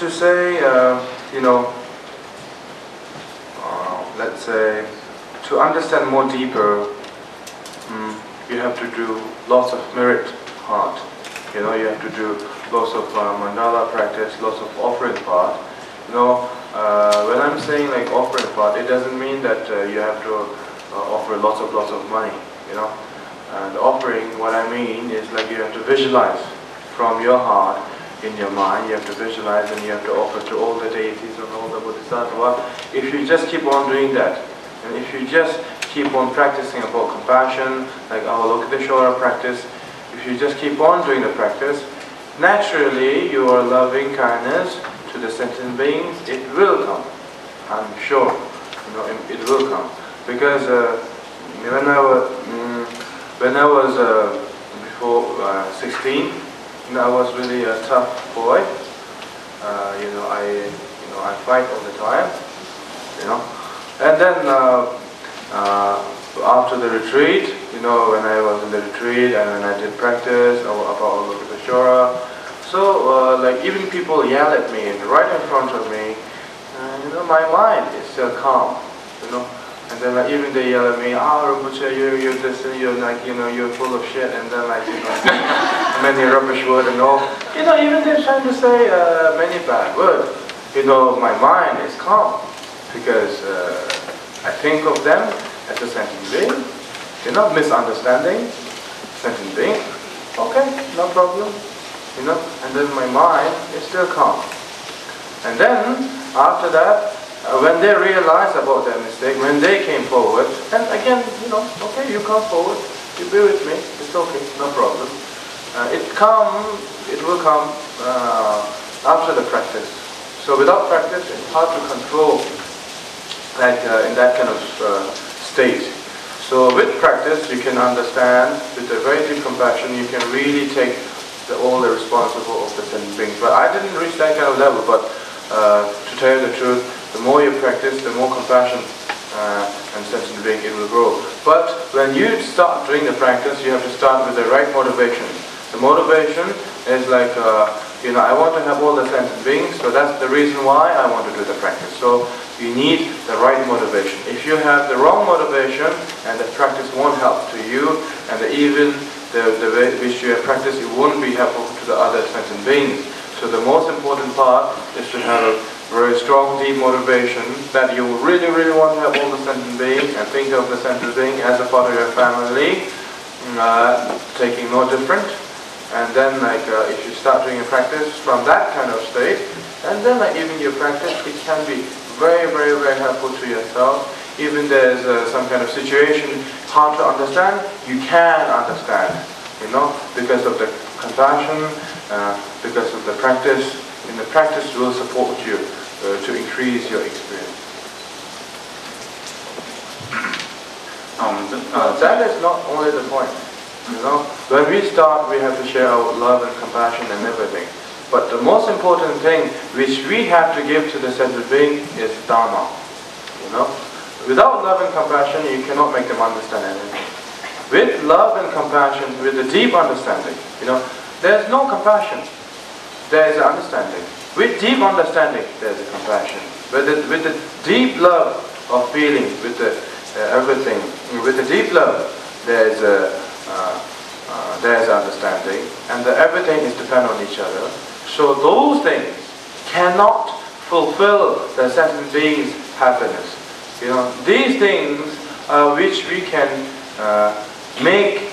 to say, let's say, to understand more deeper, you have to do lots of merit part. You have to do lots of mandala practice, lots of offering part. When I'm saying like offering part, it doesn't mean that you have to offer lots of money. And offering, what I mean is like you have to visualize from your heart, in your mind. You have to visualize and you have to offer to all the deities and all the bodhisattvas. If you just keep on doing that, and if you just keep on practicing about compassion, like our Lokiteshvara practice, if you just keep on doing the practice, naturally your loving kindness to the sentient beings, it will come. I'm sure, it will come. Because when I was before 16, I was really a tough boy. I fight all the time. And then after the retreat, when I was in the retreat and when I did practice about Lokiteshvara, so like even people yell at me and right in front of me, my mind is still calm. And then like, even they yell at me, Rinpoche, you're this, you're like, you're full of shit, and then like, many rubbish words and all. Even they're trying to say many bad words. My mind is calm because I think of them as a sentient being. Misunderstanding, sentient being. Okay, no problem. And then my mind is still calm. And then after that, when they realized about their mistake, when they came forward, and again, okay, you come forward, you be with me, it's okay, no problem. It will come after the practice. So without practice, it's hard to control, like in that kind of state. So with practice, you can understand, with a very deep compassion, you can really take all the responsibility of the sentient beings. But I didn't reach that kind of level, but to tell you the truth, the more you practice, the more compassion and sentient being it will grow. But when you start doing the practice, you have to start with the right motivation. The motivation is like, I want to have all the sentient beings, so that's the reason why I want to do the practice. So you need the right motivation. If you have the wrong motivation, and the practice won't help to you, and even the way which you have practiced, it won't be helpful to the other sentient beings. So the most important part is to have a very strong, deep motivation that you really, really want to have all the sentient beings and think of the sentient being as a part of your family, taking no different. And then if you start doing a practice from that kind of state, and then even your practice, it can be very, very, very helpful to yourself. Even there's some kind of situation hard to understand, you can understand, because of the compassion, because of the practice. And the practice will support you to increase your experience. That is not only the point. When we start, we have to share our love and compassion and everything. But the most important thing which we have to give to the sentient being is Dharma. Without love and compassion, you cannot make them understand anything. With love and compassion, with a deep understanding, there's no compassion. There is understanding. With deep understanding, there is a compassion. With the deep love of feeling, with the everything, with the deep love, there is understanding, and everything is dependent on each other. So those things cannot fulfill the sentient being's happiness. These things which we can make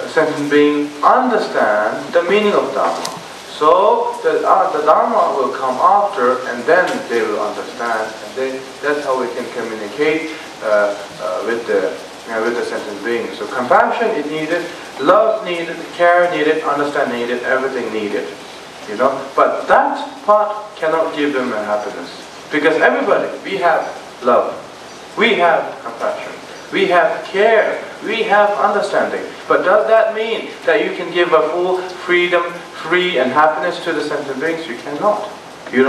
a sentient being understand the meaning of Dharma. So the Dharma will come after, and then they will understand, and that's how we can communicate with the sentient beings. So compassion is needed, love needed, care needed, understanding needed, everything needed. But that part cannot give them a happiness, because everybody, we have love, we have compassion, we have care, we have understanding. But does that mean that you can give a full freedom, free and happiness to the sentient beings? You cannot. You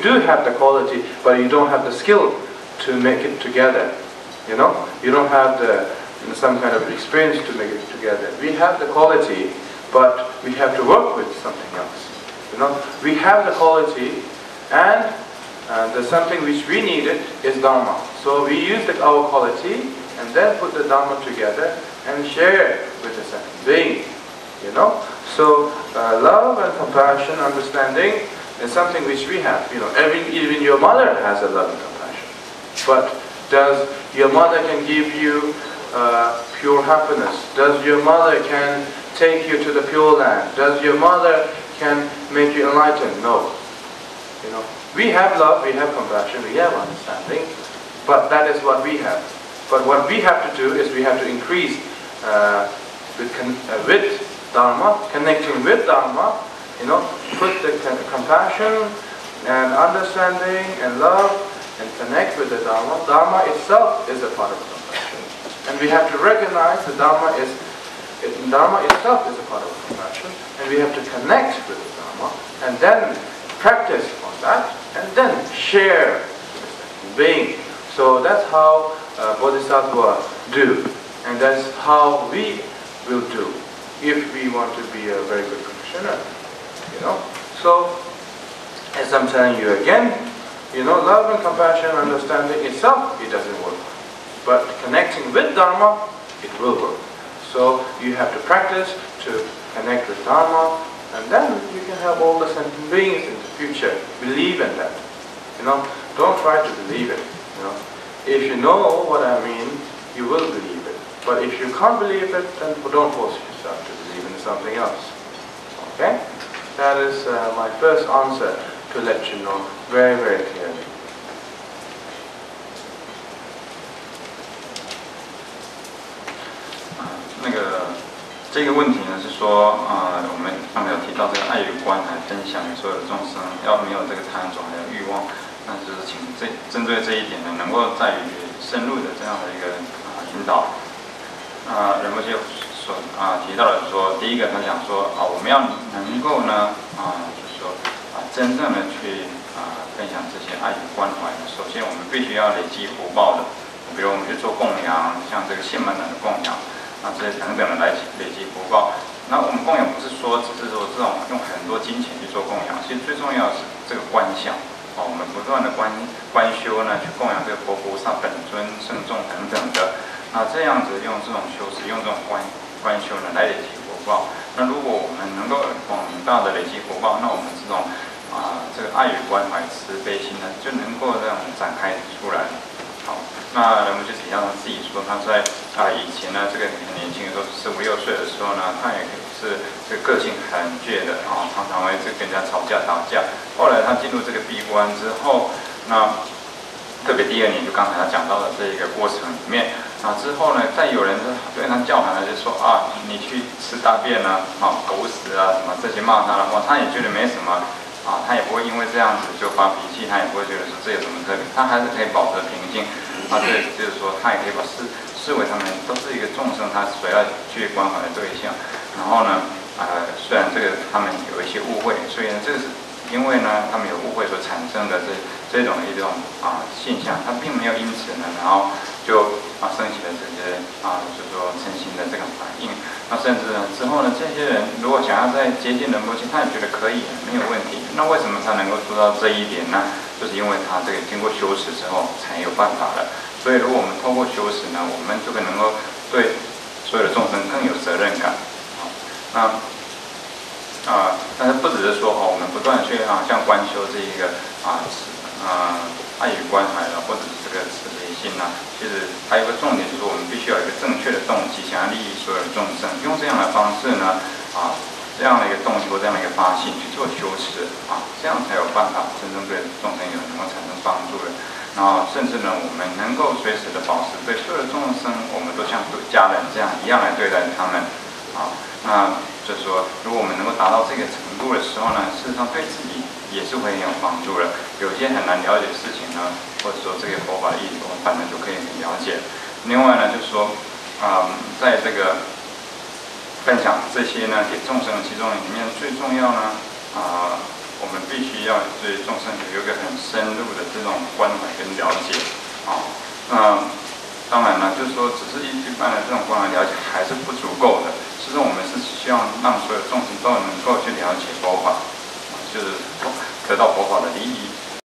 do have the quality, but you don't have the skill to make it together. You don't have some kind of experience to make it together. We have the quality, but we have to work with something else. We have the quality, And the something which we needed is Dharma. So we used our quality and then put the Dharma together and share with the second being. You know? So love and compassion, understanding is something which we have. You know, even your mother has a love and compassion. But does your mother can give you pure happiness? Does your mother can take you to the pure land? Does your mother can make you enlightened? No. You know, we have love, we have compassion, we have understanding, but that is what we have. But what we have to do is we have to increase with Dharma, connecting with Dharma, you know, put the compassion and understanding and love and connect with the Dharma. Dharma itself is a part of compassion. And we have to recognize that Dharma itself is a part of compassion, and we have to connect with the Dharma and then practice on that and then share with the second being. So that's how Bodhisattva do, and that's how we will do if we want to be a very good practitioner. You know, so as I'm telling you again, you know, love and compassion, understanding itself, it doesn't work. But connecting with Dharma, it will work. So you have to practice to connect with Dharma, and then you can have all the sentient beings in the future. Believe in that. You know, don't try to believe it. You know, if you know what I mean, you will believe it. But if you can't believe it, then don't force yourself to believe in something else. Okay? That is my first answer to let you know very, very clearly. 这个问题呢是说，我们刚才有提到这个爱与关怀分享给所有的众生，要没有这个贪着还有欲望，那就是请针对这一点呢，能够在于深入的这样的一个引导。仁波切所提到的说，第一个他讲说我们要能够呢就是说真正的去分享这些爱与关怀，首先我们必须要累积福报的，比如我们去做供养，像这个信满的供养。这些等等的来累积福报。那我们供养不是说只是说这种用很多金钱去做供养，其实最重要的是这个观想。我们不断的观修呢，去供养这个佛菩萨本尊、圣众等等的。那这样子用这种修持，用这种观修呢来累积福报。那如果我们能够广大的累积福报，那我们这种这个爱与关怀、慈悲心呢，就能够让我们展开出来。好，那人们就提到他自己说，他在以前呢，这个很年轻的时候，15、16岁的时候呢，他也是这个个性很倔的常常会跟人家吵架打架。后来他进入这个闭关之后，那特别第2年就刚才他讲到的这一个过程里面，之后呢，再有人对他叫喊，就说你去吃大便啊，狗屎啊什么这些骂他的话，他也觉得没什么。他也不会因为这样子就发脾气，他也不会觉得说这有什么特别，他还是可以保持平静。这就是说，他也可以把视为他们都是一个众生，他所要去关怀的对象。然后呢，虽然这个他们有一些误会，所以呢，这个是因为呢他们有误会所产生的这种一种现象，他并没有因此呢，然后就升起了这些就是说嗔心的这种反应。那甚至呢之后呢，这些人如果想要再接近仁波切，他也觉得可以，没有问题。那为什么他能够做到这一点呢？就是因为他这个经过修持之后才有办法的。所以如果我们透过修持呢，我们就能够对所有的众生更有责任感。但是不只是说我们不断的去像观修这一个爱与关怀了，或者是这个慈悲心其实还有一个重点就是我们必须要有一个正确的动机，想要利益所有的众生，用这样的方式呢这样的一个动机或这样的一个发心去做修持这样才有办法真正对众生能够产生帮助的。然后甚至呢，我们能够随时的保持对所有的众生，我们都像对家人这样一样来对待他们那就是说，如果我们能够达到这个程度的时候呢，事实上对自己也是会很有帮助的。有些很难了解的事情呢，或者说这个佛法意义，我们反正就可以很了解。另外呢，就是说，在这个分享这些呢给众生的其中里面，最重要呢，我们必须要对众生有一个很深入的这种关怀跟了解当然呢，就是说，只是一般的这种关怀了解还是不足够的。其实我们是希望让所有众生都能够去了解佛法，就是得到佛法的利益。